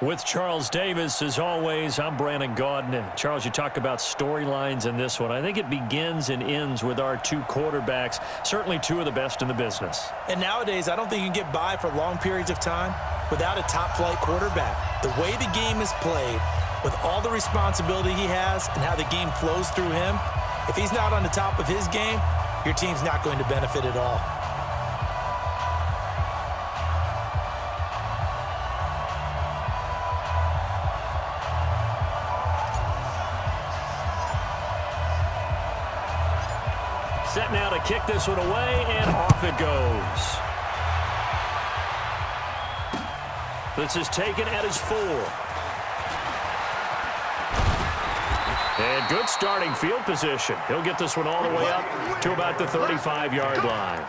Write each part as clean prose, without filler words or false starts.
With Charles Davis, as always, I'm Brandon Gaudin. Charles, you talk about storylines in this one. I think it begins and ends with our two quarterbacks, certainly two of the best in the business. And nowadays, I don't think you can get by for long periods of time without a top-flight quarterback. The way the game is played, with all the responsibility he has and how the game flows through him, if he's not on the top of his game, your team's not going to benefit at all. Set now to kick this one away, and off it goes. This is taken at his 4. And good starting field position. He'll get this one all the way up to about the 35-yard line.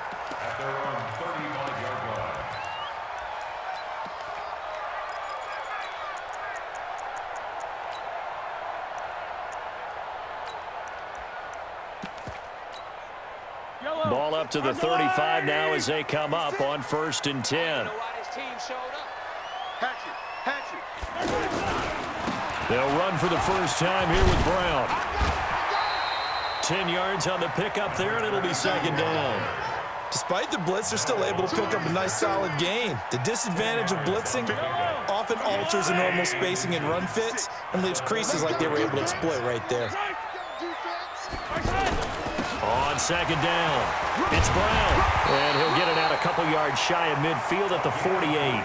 Ball up to the 35 now as they come up on 1st and 10. They'll run for the first time here with Brown. 10 yards on the pickup there, and it'll be 2nd down. Despite the blitz, they're still able to pick up a nice, solid gain. The disadvantage of blitzing often alters the normal spacing and run fits and leaves creases like they were able to exploit right there. On 2nd down, it's Brown. And he'll get it out a couple yards shy of midfield at the 48.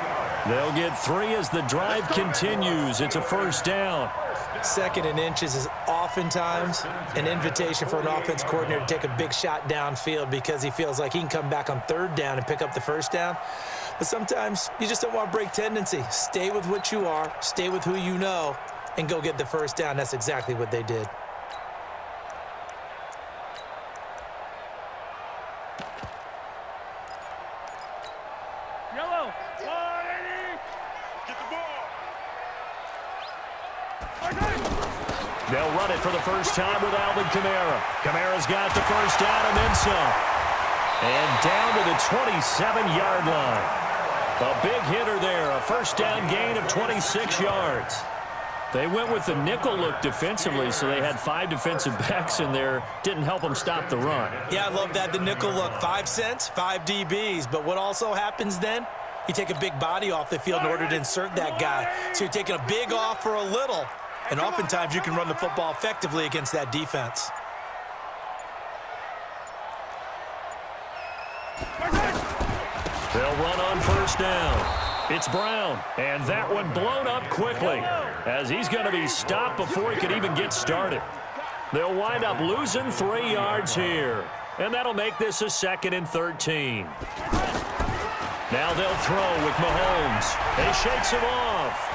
They'll get 3 as the drive continues. It's a 1st down. 2nd and inches is oftentimes an invitation for an offense coordinator to take a big shot downfield because he feels like he can come back on 3rd down and pick up the 1st down. But sometimes you just don't want to break tendency. Stay with what you are, stay with who you know, and go get the 1st down. That's exactly what they did. They'll run it for the first time with Alvin Kamara. Kamara's got the 1st down and then some. And down to the 27-yard line. A big hitter there, a 1st down gain of 26 yards. They went with the nickel look defensively, so they had 5 defensive backs in there. Didn't help them stop the run. Yeah, I love that, the nickel look. 5 cents, 5 DBs. But what also happens then? You take a big body off the field in order to insert that guy. So you're taking a big off for a little. And oftentimes you can run the football effectively against that defense. They'll run on 1st down. It's Brown, and that one blown up quickly as he's going to be stopped before he can even get started. They'll wind up losing 3 yards here, and that'll make this a 2nd and 13. Now they'll throw with Mahomes. He shakes him off.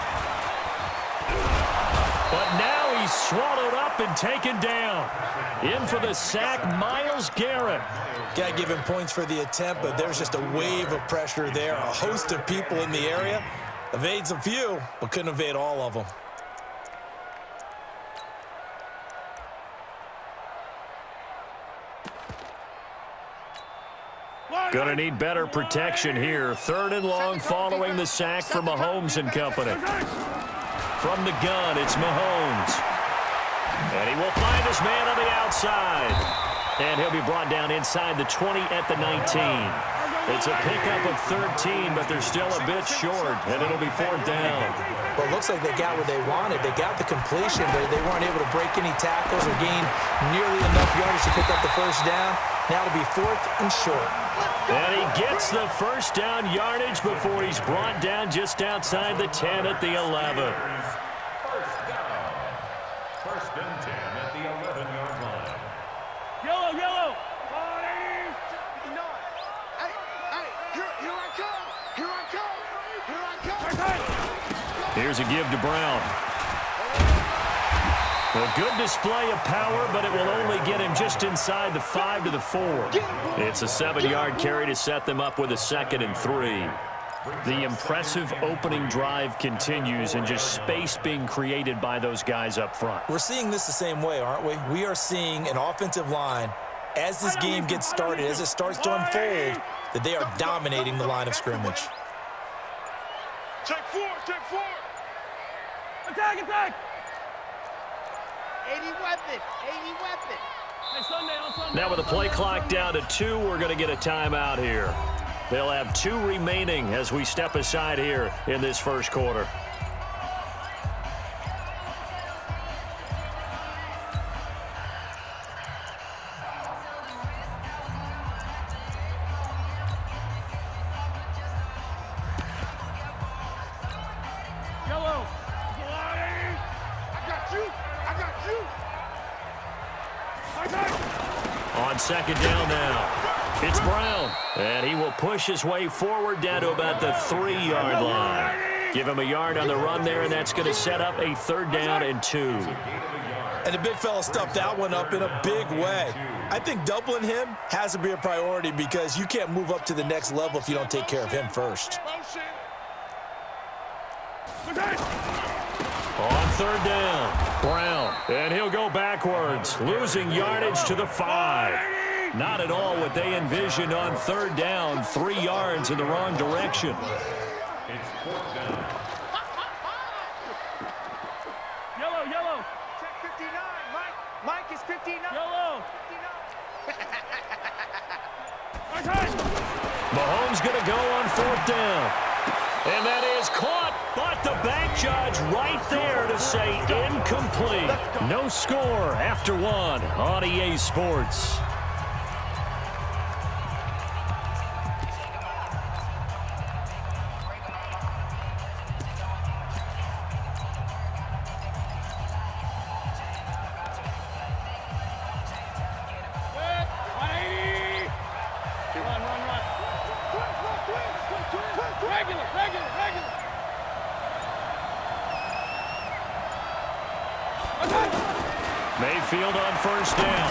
But now he's swallowed up and taken down. In for the sack, Myles Garrett. Got to give him points for the attempt, but there's just a wave of pressure there. A host of people in the area. Evades a few, but couldn't evade all of them. Gonna need better protection here. 3rd and long following the sack for Mahomes and company. From the gun, it's Mahomes. And he will find his man on the outside. And he'll be brought down inside the 20 at the 19. It's a pickup of 13, but they're still a bit short, and it'll be 4th down. Well, it looks like they got what they wanted. They got the completion, but they weren't able to break any tackles or gain nearly enough yardage to pick up the 1st down. Now to be 4th and short. And he gets the 1st down yardage before he's brought down just outside the 10 at the 11. 1st down. 1st and 10 at the 11-yard line. Yellow, yellow. Here's a give to Brown. A good display of power, but it will only get him just inside the 5 to the 4. It's a 7-yard carry to set them up with a 2nd and 3. The impressive opening drive continues and just space being created by those guys up front. We're seeing this the same way, aren't we? We are seeing an offensive line, as this game gets started, as it starts to unfold, that they are dominating the line of scrimmage. Check 4, check 4. Attack, attack! 80 weapon, 80 weapon. Hey, Sunday on Sunday. Now with the play clock down to 2, we're going to get a timeout here. They'll have 2 remaining as we step aside here in this first quarter. Yellow. I got you, I got you. Attack! On second down now, it's Brown. And he will push his way forward down to about the 3-yard line. Give him a yard on the run there, and that's going to set up a 3rd down and 2. And the big fella stuffed that one up in a big way. I think doubling him has to be a priority because you can't move up to the next level if you don't take care of him first. Attack! On 3rd down, Brown. And he'll go backwards, losing yardage to the 5. Not at all what they envisioned on 3rd down, 3 yards in the wrong direction. It's 4th down. Yellow, yellow. Check 59, Mike. Mike is 59. Yellow. 59. Attack! Mahomes going to go on 4th down. And that is caught, but the back judge right there to say incomplete. No score after 1 on EA Sports. Mayfield on 1st down.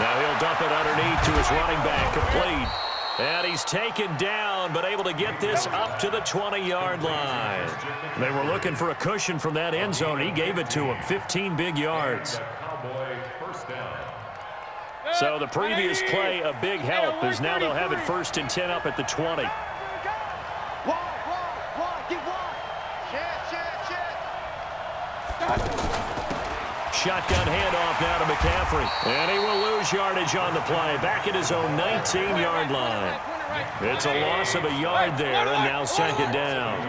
Now he'll dump it underneath to his running back, complete. And he's taken down, but able to get this up to the 20-yard line. They were looking for a cushion from that end zone. He gave it to him, 15 big yards. Cowboy 1st down. So the previous play, a big help, as now they'll have it 1st and 10 up at the 20. Wide, get wide. Shit. Shotgun handoff now to McCaffrey. And he will lose yardage on the play, back at his own 19-yard line. It's a loss of a yard there, and now 2nd down.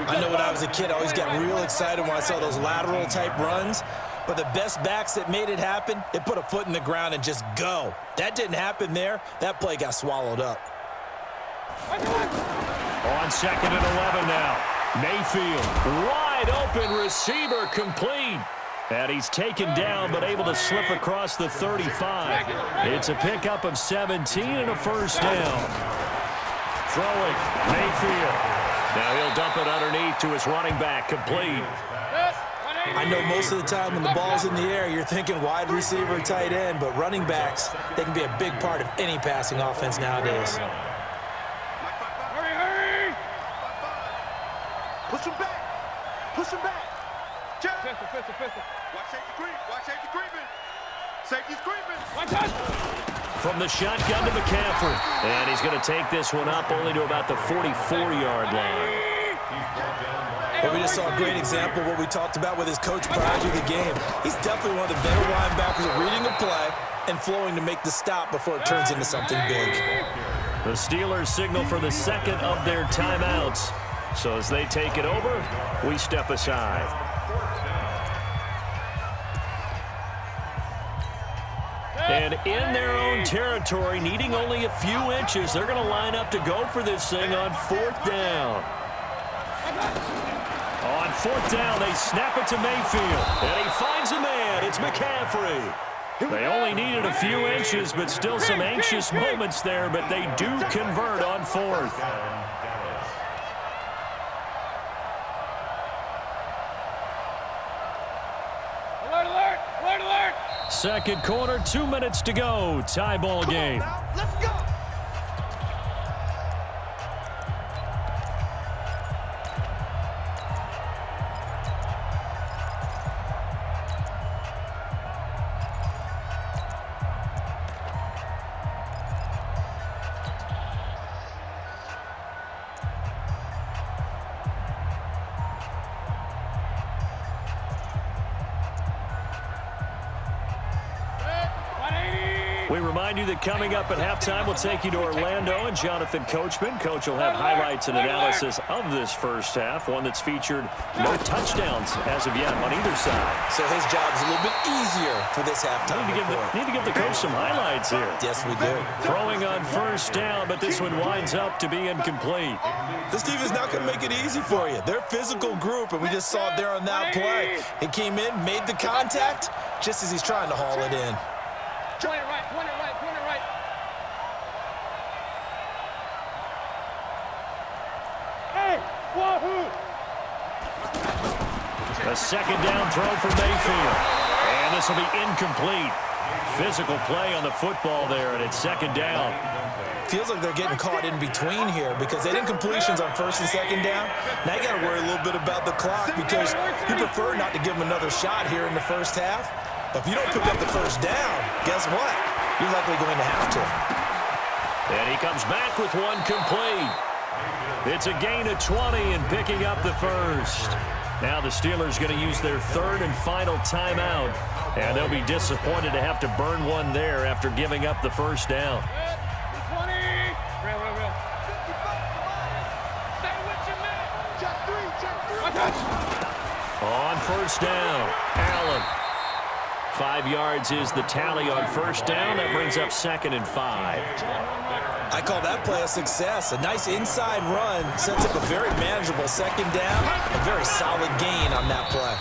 I know when I was a kid, I always got real excited when I saw those lateral-type runs. But the best backs that made it happen, they put a foot in the ground and just go. That didn't happen there. That play got swallowed up. On 2nd and 11 now. Mayfield, wide open receiver, complete. And he's taken down, but able to slip across the 35. It's a pickup of 17 and a 1st down. Throwing, Mayfield. Now he'll dump it underneath to his running back, complete. I know most of the time when the ball's in the air, you're thinking wide receiver, tight end, but running backs, they can be a big part of any passing offense nowadays. Hurry! Push him back. Push him back. Pistol. Watch safety creep. Watch safety creeping. Safety's creeping. Watch out! From the shotgun to McCaffrey. And he's going to take this one up only to about the 44-yard line. But we just saw a great example of what we talked about with his coach prior to the game. He's definitely one of the better linebackers at reading a play and flowing to make the stop before it turns into something big. The Steelers signal for the 2nd of their timeouts. So as they take it over, we step aside. And in their own territory, needing only a few inches, they're going to line up to go for this thing on 4th down. On 4th down, they snap it to Mayfield. And he finds a man. It's McCaffrey. They only needed a few inches, but still some anxious moments there, but they do convert on 4th. Second quarter, 2 minutes to go. Tie ball game. Let's go. We remind you that coming up at halftime, we'll take you to Orlando and Jonathan Coachman. Coach will have highlights and analysis of this first half, one that's featured no touchdowns as of yet on either side. So his job's a little bit easier for this halftime. Need to give the coach some highlights here. Yes, we do. Throwing on first down, but this one winds up to be incomplete. This team is not going to make it easy for you. They're a physical group, and we just saw it there on that play. He came in, made the contact, just as he's trying to haul it in. Point it right, point it right, point it right. Hey, wahoo! A second down throw for Mayfield. And this will be incomplete. Physical play on the football there, and it's second down. Feels like they're getting caught in between here because they did completions on first and second down. Now you got to worry a little bit about the clock because you prefer not to give them another shot here in the first half. But if you don't pick up the first down, guess what? You're likely going to have to. And he comes back with one complete. It's a gain of 20 and picking up the first. Now the Steelers going to use their third and final timeout. And they'll be disappointed to have to burn one there after giving up the first down. 20. Real. Stay with your man. Check three. On first down, Allen. 5 yards is the tally on first down. That brings up 2nd and 5. I call that play a success. A nice inside run sets up a very manageable second down. A very solid gain on that play.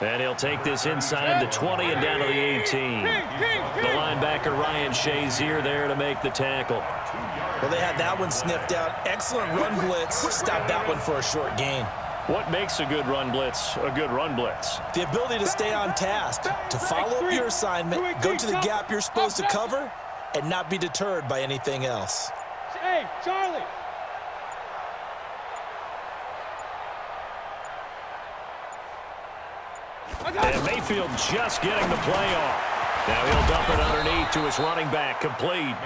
And he'll take this inside the 20 and down to the 18. The linebacker Ryan Shazier there to make the tackle. Well, they had that one sniffed out. Excellent run blitz. Stopped that one for a short gain. What makes a good run blitz a good run blitz? The ability to stay on task, to follow up your assignment, go to the gap you're supposed to cover, and not be deterred by anything else. Hey, Charlie. And Mayfield just getting the play off. Now he'll dump it underneath to his running back, complete.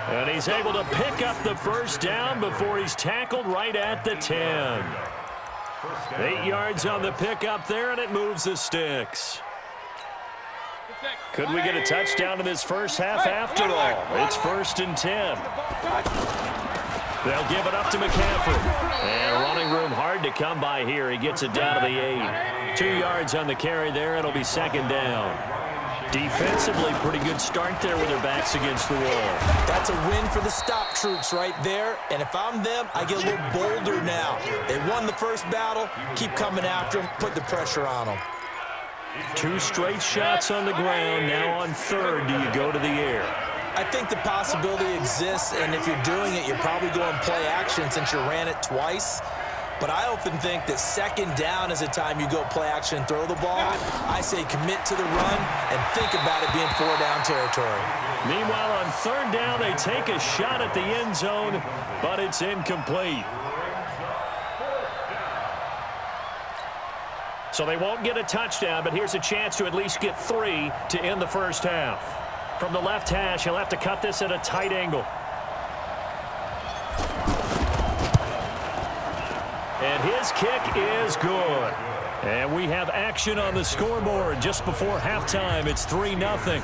And he's able to pick up the first down before he's tackled right at the 10. 8 yards on the pickup there, and it moves the sticks. Could we get a touchdown in this first half after all? It's 1st and 10. They'll give it up to McCaffrey. And running room hard to come by here. He gets it down to the 8. 2 yards on the carry there. It'll be 2nd down. Defensively, pretty good start there with their backs against the wall. That's a win for the stop troops right there. And if I'm them, I get a little bolder now. They won the first battle. Keep coming after them. Put the pressure on them. 2 straight shots on the ground. Now on third, do you go to the air? I think the possibility exists, and if you're doing it, you're probably going play action since you ran it twice. But I often think that second down is a time you go play action and throw the ball. I say commit to the run and think about it being 4-down territory. Meanwhile, on third down, they take a shot at the end zone, but it's incomplete. So they won't get a touchdown, but here's a chance to at least get 3 to end the first half. From the left hash, he'll have to cut this at a tight angle. And his kick is good. And we have action on the scoreboard just before halftime. It's 3-0.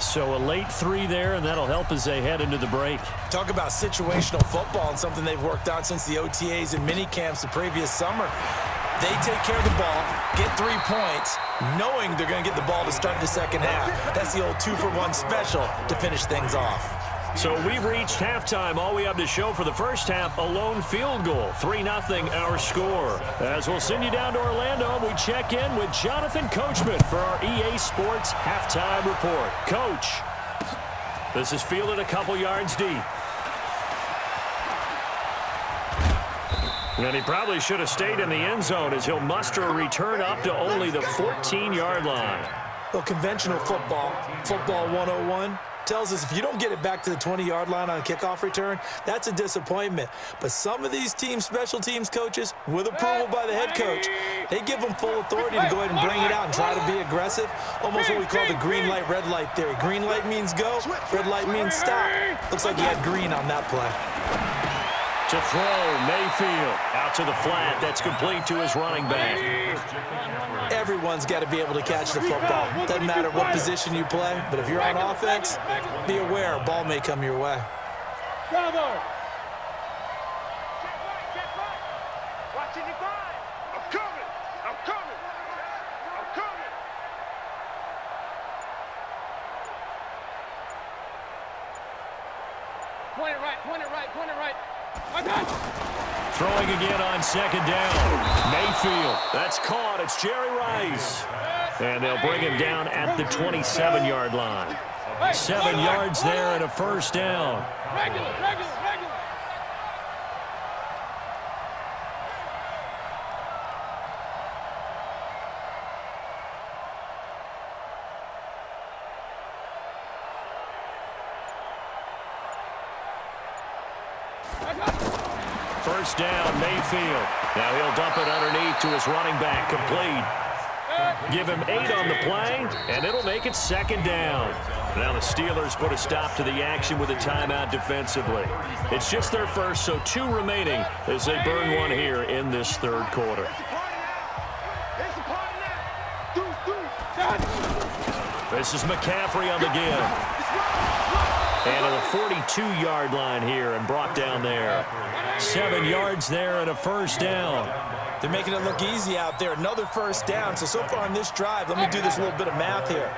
So a late 3 there, and that'll help as they head into the break. Talk about situational football and something they've worked on since the OTAs and mini camps the previous summer. They take care of the ball, get 3 points, knowing they're going to get the ball to start the second half. That's the old 2-for-1 special to finish things off. So we've reached halftime. All we have to show for the first half, a lone field goal. 3-0 our score. As we'll send you down to Orlando, we check in with Jonathan Coachman for our EA Sports Halftime Report. Coach, this is fielded a couple yards deep. And he probably should have stayed in the end zone as he'll muster a return up to only the 14-yard line. Well, conventional football 101, tells us if you don't get it back to the 20-yard line on a kickoff return, that's a disappointment. But some of these team special teams coaches, with approval by the head coach, they give them full authority to go ahead and bring it out and try to be aggressive. Almost what we call the green light, red light theory. Green light means go, red light means stop. Looks like he had green on that play. To throw, Mayfield. Out to the flat. That's complete to his running back. Everyone's got to be able to catch the football. Doesn't matter what position you play, but if you're on offense, be aware a ball may come your way. Bravo! Watching the grind. I'm coming. I'm coming. I'm coming. Point it right, point it right, point it right. I got it. Throwing again on second down. Mayfield. That's caught. It's Jerry Rice. And they'll bring him down at the 27-yard line. 7 yards there and a first down. Regular, regular, regular. First down, Mayfield. Now he'll dump it underneath to his running back, complete. Give him 8 on the play, and it'll make it second down. Now the Steelers put a stop to the action with a timeout defensively. It's just their first, so 2 remaining as they burn one here in this third quarter. It's a party now. This is McCaffrey on the give. And at the 42-yard line here and brought down there. 7 yards there and a first down. They're making it look easy out there. Another first down. So far on this drive, let me do this little bit of math here.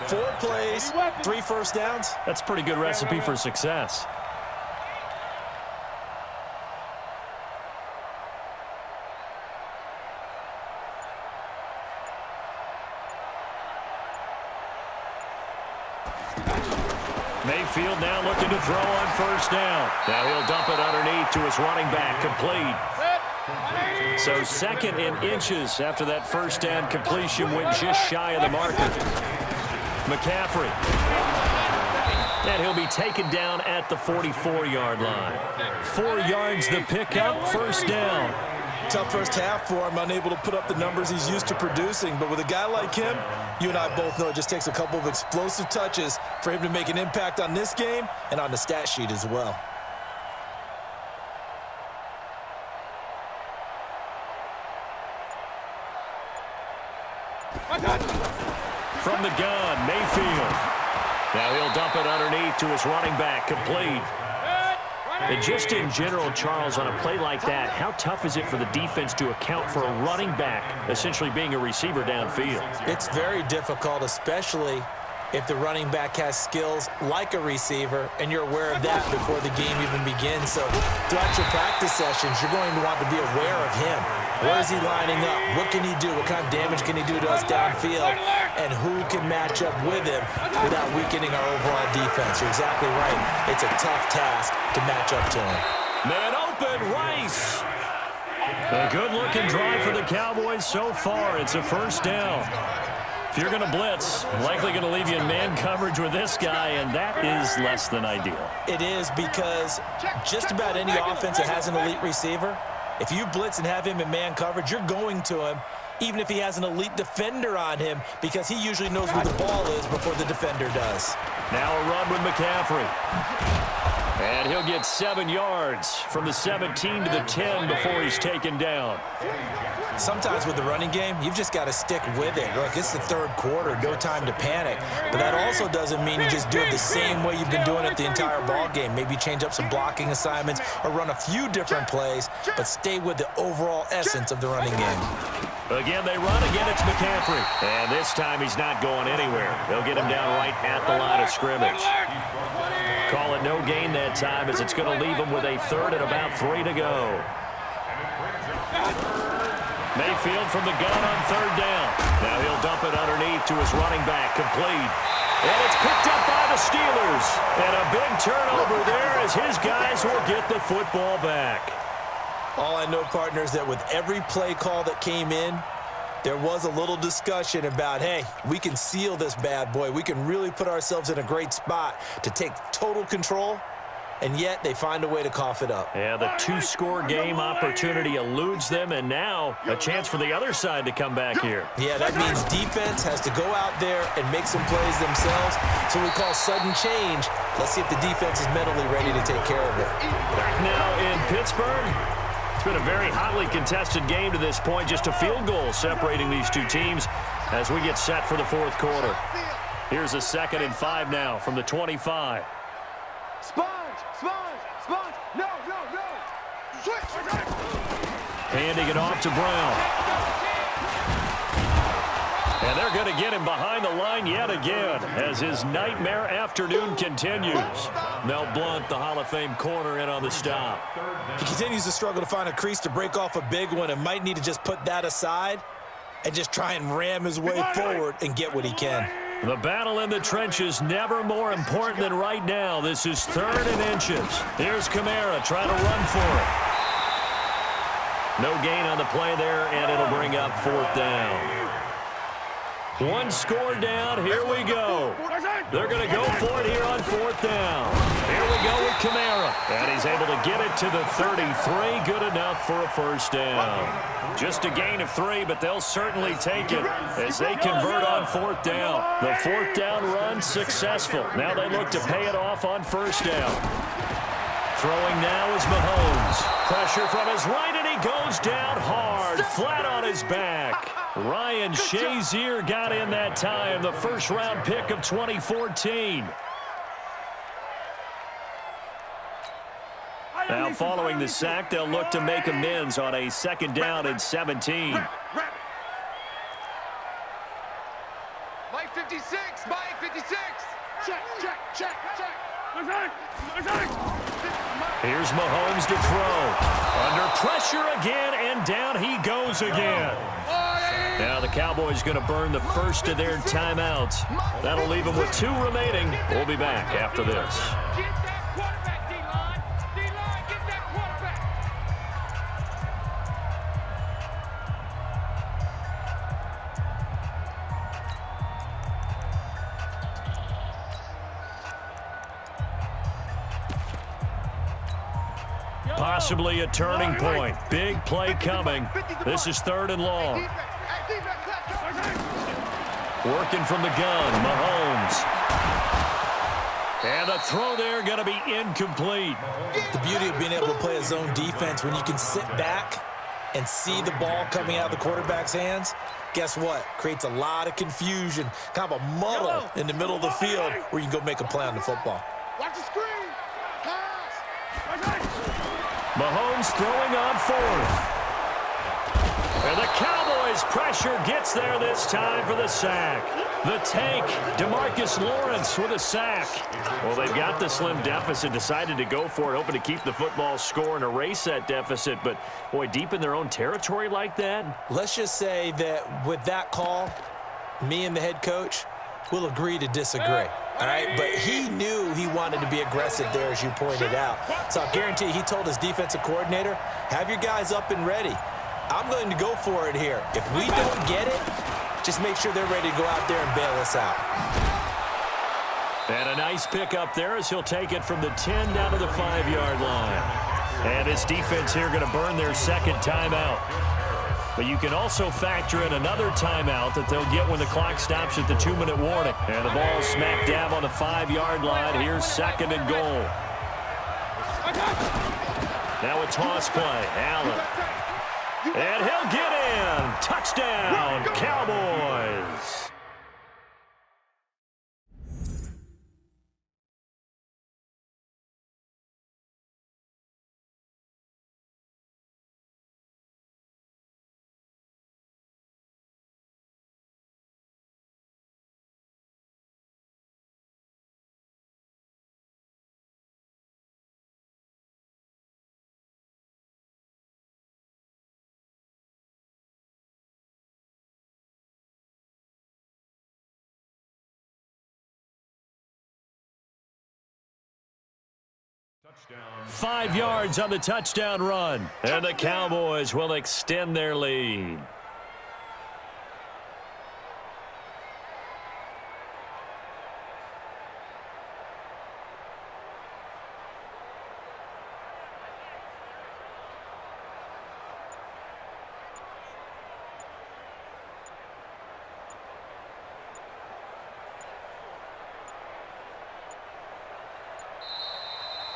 4 plays, 3 first downs. That's a pretty good recipe for success. Mayfield now looking to throw on first down. Now he'll dump it underneath to his running back, complete. So second in inches after that first down completion went just shy of the marker. McCaffrey. And he'll be taken down at the 44-yard line. 4 yards the pickup, first down. Tough first half for him, unable to put up the numbers he's used to producing. But with a guy like him, you and I both know it just takes a couple of explosive touches for him to make an impact on this game and on the stat sheet as well. From the gun, Mayfield. Now he'll dump it underneath to his running back, complete. And just in general, Charles, on a play like that, how tough is it for the defense to account for a running back essentially being a receiver downfield? It's very difficult, especially if the running back has skills like a receiver, and you're aware of that before the game even begins. So throughout your practice sessions, you're going to want to be aware of him. Where is he lining up? What can he do? What kind of damage can he do to us downfield? And who can match up with him without weakening our overall defense? You're exactly right. It's a tough task to match up to him. Man open, Rice. A good-looking drive for the Cowboys so far. It's a first down. If you're going to blitz, likely going to leave you in man coverage with this guy, and that is less than ideal. It is, because just about any offense that has an elite receiver, if you blitz and have him in man coverage, you're going to him, even if he has an elite defender on him, because he usually knows where the ball is before the defender does. Now a run with McCaffrey. And he'll get 7 yards from the 17 to the 10 before he's taken down. Sometimes with the running game, you've just got to stick with it. Look, it's the third quarter, no time to panic. But that also doesn't mean you just do it the same way you've been doing it the entire ball game. Maybe change up some blocking assignments or run a few different plays, but stay with the overall essence of the running game. Again, they run. Again, it's McCaffrey. And this time he's not going anywhere. They'll get him down right at the line of scrimmage. Call it no gain that time, as it's going to leave him with a third and about 3 to go. Mayfield from the gun on third down. Now he'll dump it underneath to his running back, complete. And it's picked up by the Steelers. And a big turnover there as his guys will get the football back. All I know, partner, is that with every play call that came in, there was a little discussion about, hey, we can seal this bad boy. We can really put ourselves in a great spot to take total control. and yet they find a way to cough it up. Yeah, the two-score game opportunity eludes them, and now a chance for the other side to come back here. Yeah, that means defense has to go out there and make some plays themselves. So we call sudden change. Let's see if the defense is mentally ready to take care of it. Back now in Pittsburgh. It's been a very hotly contested game to this point. Just a field goal separating these two teams as we get set for the fourth quarter. Here's a 2nd and 5 now from the 25. Sponge! No! Switch! Handing it off to Brown. And they're going to get him behind the line yet again as his nightmare afternoon continues. Mel Blount, the Hall of Fame corner, in on the stop. He continues to struggle to find a crease to break off a big one and might need to just put that aside and just try and ram his way forward and get what he can. The battle in the trenches never more important than right now. This is 3rd and inches. Here's Kamara trying to run for it. No gain on the play there, and it'll bring up 4th down. One score down. Here we go. They're going to go for it here on 4th down. Here we go with Kamara. And he's able to get it to the 33. Good enough for a 1st down. Just a gain of 3, but they'll certainly take it as they convert on 4th down. The 4th down run successful. Now they look to pay it off on 1st down. Throwing now is Mahomes. Pressure from his right, and he goes down hard, flat on his back. Ryan Shazier got in that time, the first-round pick of 2014. Now, following the sack, they'll look to make amends on a 2nd down and 17. Mike 56! Check! Here's Mahomes to throw. Under pressure again, and down he goes again. Now the Cowboys going to burn the first of their timeouts. That'll leave them with 2 remaining. We'll be back after this. Get that quarterback, D-line. D-line, get that quarterback. Possibly a turning point. Big play coming. This is 3rd and long. Working from the gun, Mahomes. And the throw there going to be incomplete. The beauty of being able to play a zone defense when you can sit back and see the ball coming out of the quarterback's hands, guess what? Creates a lot of confusion, kind of a muddle in the middle of the field where you can go make a play on the football. Watch the screen! Pass! Mahomes throwing on 4th. And the Cowboys' pressure gets there this time for the sack. The tank, DeMarcus Lawrence with a sack. Well, they've got the slim deficit, decided to go for it, hoping to keep the football score and erase that deficit. But, boy, deep in their own territory like that. Let's just say that with that call, me and the head coach will agree to disagree. All right, but he knew he wanted to be aggressive there, as you pointed out. So I guarantee he told his defensive coordinator, have your guys up and ready. I'm going to go for it here. If we don't get it, just make sure they're ready to go out there and bail us out. And a nice pick up there as he'll take it from the 10 down to the 5-yard line. And his defense here going to burn their 2nd timeout. But you can also factor in another timeout that they'll get when the clock stops at the 2-minute warning. And the ball smack dab on the 5-yard line. Here's 2nd and goal. Now a toss play. Allen. And he'll get in. Touchdown, Cowboys. Touchdown. 5 yards on the touchdown run. And the Cowboys will extend their lead.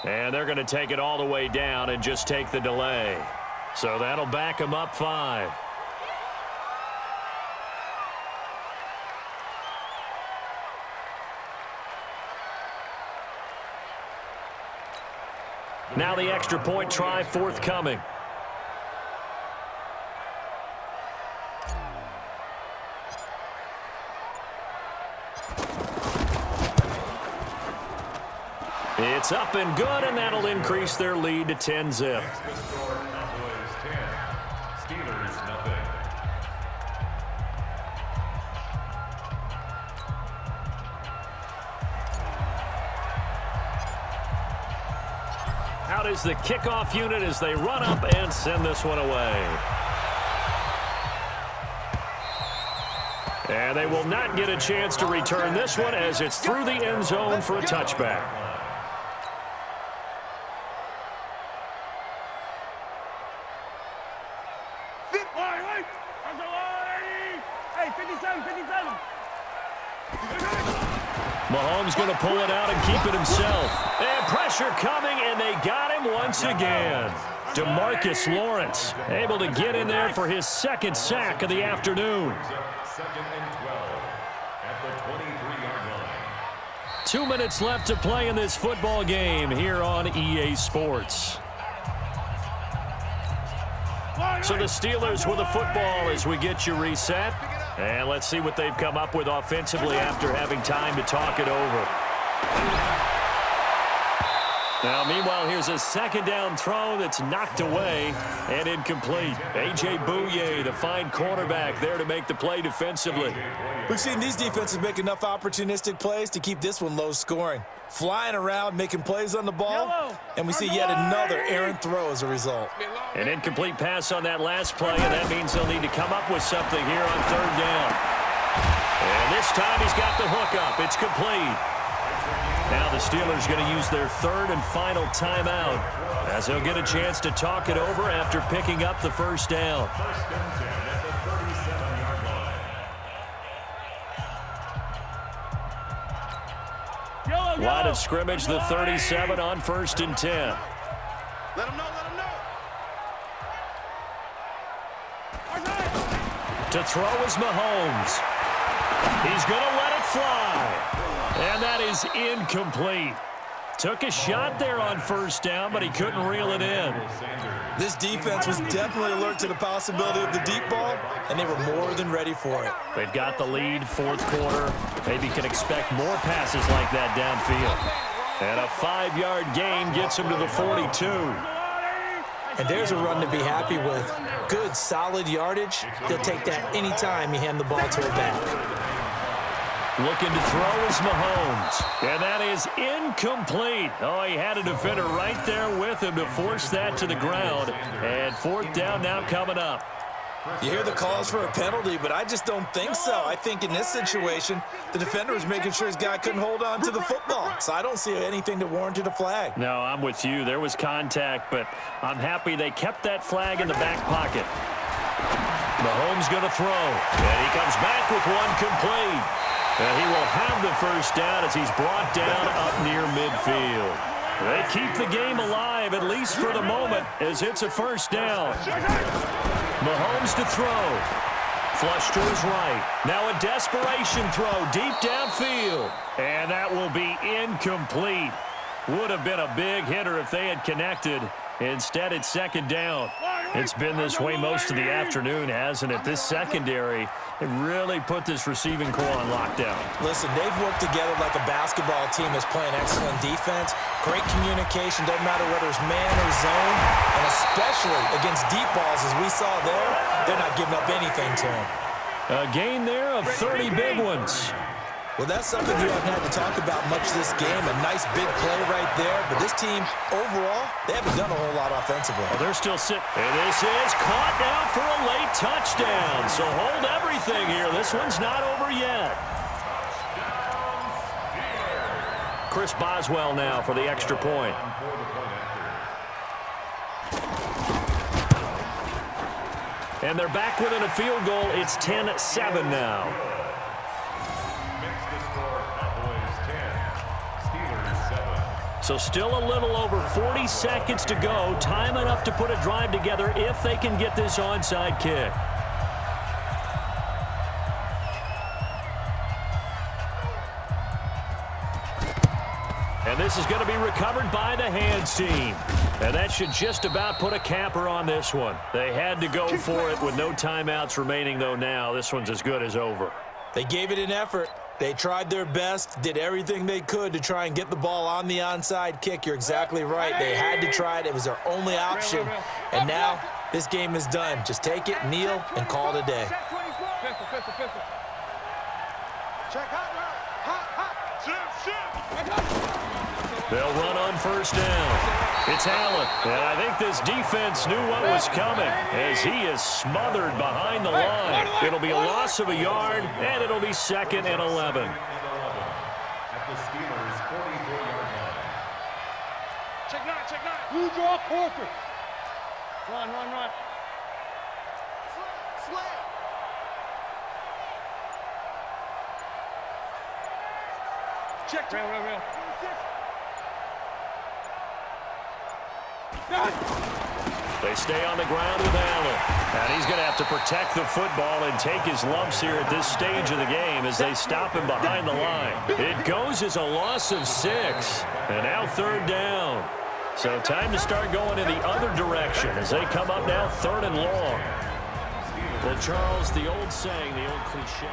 And they're going to take it all the way down and just take the delay. So that'll back them up 5. Now the extra point try forthcoming. It's up and good, and that'll increase their lead to 10-zip. Cowboys 10, Steelers nothing. Out is the kickoff unit as they run up and send this one away. And they will not get a chance to return this one as it's through the end zone for a touchback. Hey, 57, 57. Mahomes going to pull it out and keep it himself. And pressure coming, and they got him once again. DeMarcus Lawrence able to get in there for his second sack of the afternoon. 2nd and 12 at the 23-yard line. 2 minutes left to play in this football game here on EA Sports. So the Steelers with the football as we get you reset. And let's see what they've come up with offensively after having time to talk it over. Now, meanwhile, here's a second down throw that's knocked away and incomplete. A.J. Bouye, the fine cornerback, there to make the play defensively. We've seen these defenses make enough opportunistic plays to keep this one low scoring. Flying around, making plays on the ball, and we see yet another errant throw as a result. An incomplete pass on that last play, and that means they'll need to come up with something here on 3rd down. And this time he's got the hook up. It's complete. Now the Steelers going to use their 3rd and final timeout as they'll get a chance to talk it over after picking up the first down. 1st and 10 at the 37-yard line. Line of scrimmage, the 37 on 1st and 10. Let him know, let him know. To throw is Mahomes. He's going to let it fly. And that is incomplete. Took a shot there on 1st down, but he couldn't reel it in. This defense was definitely alert to the possibility of the deep ball, and they were more than ready for it. They've got the lead, 4th quarter. Maybe can expect more passes like that downfield. And a 5-yard gain gets him to the 42. And there's a run to be happy with. Good, solid yardage. He'll take that anytime you hand the ball to a back. Looking to throw is Mahomes. And that is incomplete. Oh, he had a defender right there with him to force that to the ground. And 4th down now coming up. You hear the calls for a penalty, but I just don't think so. I think in this situation, the defender was making sure his guy couldn't hold on to the football. So I don't see anything that warranted a flag. No, I'm with you. There was contact, but I'm happy they kept that flag in the back pocket. Mahomes going to throw. And he comes back with one complete. And he will have the first down as he's brought down up near midfield. They keep the game alive, at least for the moment, as it's a 1st down. Mahomes to throw. Flush to his right. Now a desperation throw deep downfield. And that will be incomplete. Would have been a big hitter if they had connected. Instead, it's 2nd down. It's been this way most of the afternoon, hasn't it? This secondary, it really put this receiving core on lockdown. Listen, they've worked together like a basketball team that's playing excellent defense. Great communication, doesn't matter whether it's man or zone. And especially against deep balls, as we saw there, they're not giving up anything to them. A gain there of 30 big ones. Well, that's something you haven't had to talk about much this game. A nice big play right there. But this team, overall, they haven't done a whole lot offensively. Well, they're still sitting. And this is caught now for a late touchdown. So hold everything here. This one's not over yet. Chris Boswell now for the extra point. And they're back within a field goal. It's 10-7 now. So still a little over 40 seconds to go. Time enough to put a drive together if they can get this onside kick. And this is going to be recovered by the hands team. And that should just about put a capper on this one. They had to go for it with no timeouts remaining, though. Now this one's as good as over. They gave it an effort. They tried their best, did everything they could to try and get the ball on the onside kick. You're exactly right. They had to try it. It was their only option. And now this game is done. Just take it, kneel, and call it a day. Check hot route. Hot. They'll run on first down. It's Allen, and I think this defense knew what was coming as he is smothered behind the line. It'll be a loss of a yard, and it'll be 2nd and 11. At the Steelers' 44-yard line. Check nine. Blue draw quarter. Run. Slam. Check. Real. They stay on the ground with Allen. And he's going to have to protect the football and take his lumps here at this stage of the game as they stop him behind the line. It goes as a loss of 6. And now 3rd down. So time to start going in the other direction as they come up now 3rd and long. Well, Charles, the old saying, the old cliche.